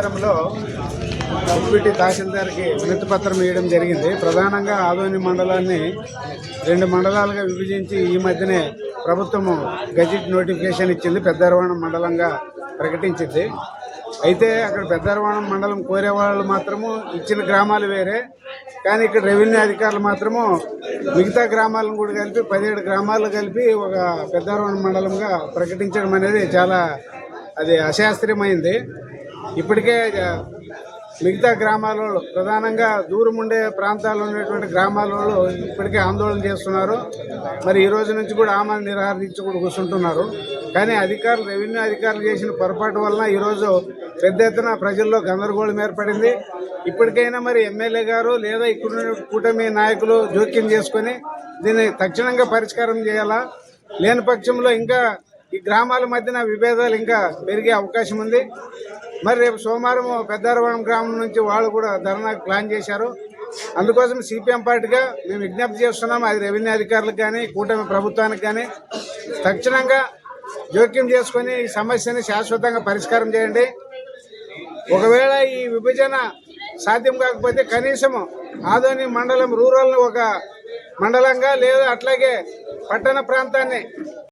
మండలంలో డిప్యూటీ తహసీల్దార్కి వినతి పత్రం ఇవ్వడం జరిగింది. ప్రధానంగా ఆదోని మండలాన్ని 2 మండలాలుగా విభజించి ఈ మధ్యనే ప్రభుత్వము గెజిట్ నోటిఫికేషన్ ఇచ్చింది, పెద్దరవాణం మండలంగా ప్రకటించింది. అయితే అక్కడ పెద్దరవాణం మండలం కోరే వాళ్ళు మాత్రము ఇచ్చిన గ్రామాలు వేరే, కానీ ఇక్కడ రెవెన్యూ అధికారులు మాత్రము మిగతా గ్రామాలను కూడా కలిపి 17 గ్రామాలు కలిపి ఒక పెద్దరవాణం మండలంగా ప్రకటించడం అనేది చాలా అది అశాస్త్రీయమైంది. ఇప్పటికే మిగతా గ్రామాల వాళ్ళు, ప్రధానంగా దూరం ఉండే ప్రాంతాల్లో ఉన్నటువంటి గ్రామాల వాళ్ళు ఇప్పటికే ఆందోళన చేస్తున్నారు. మరి ఈ రోజు నుంచి కూడా ఆమరణ నిరాహార దీక్ష కూడా కూర్చుంటున్నారు. కానీ రెవెన్యూ అధికారులు చేసిన పొరపాటు వలన ఈరోజు పెద్ద ఎత్తున ప్రజల్లో గందరగోళం ఏర్పడింది. ఇప్పటికైనా మరి ఎమ్మెల్యే గారు లేదా ఇక్కడ కూటమి నాయకులు జోక్యం చేసుకొని దీన్ని తక్షణంగా పరిష్కారం చేయాలా. లేని పక్షంలో ఇంకా ఈ గ్రామాల మధ్యన విభేదాలు ఇంకా పెరిగే అవకాశం ఉంది. మరి రేపు సోమవారం పెద్దారవాణం గ్రామం నుంచి వాళ్ళు కూడా ధర్నాకు ప్లాన్ చేశారు. అందుకోసం సిపిఎం పార్టీగా మేము విజ్ఞప్తి చేస్తున్నాం, అది రెవెన్యూ అధికారులకు కానీ కూటమి ప్రభుత్వానికి కానీ తక్షణంగా జోక్యం చేసుకొని ఈ సమస్యని శాశ్వతంగా పరిష్కారం చేయండి. ఒకవేళ ఈ విభజన సాధ్యం కాకపోతే కనీసం ఆదోని మండలం రూరల్ని ఒక మండలంగా లేదా అట్లాగే పట్టణ ప్రాంతాన్ని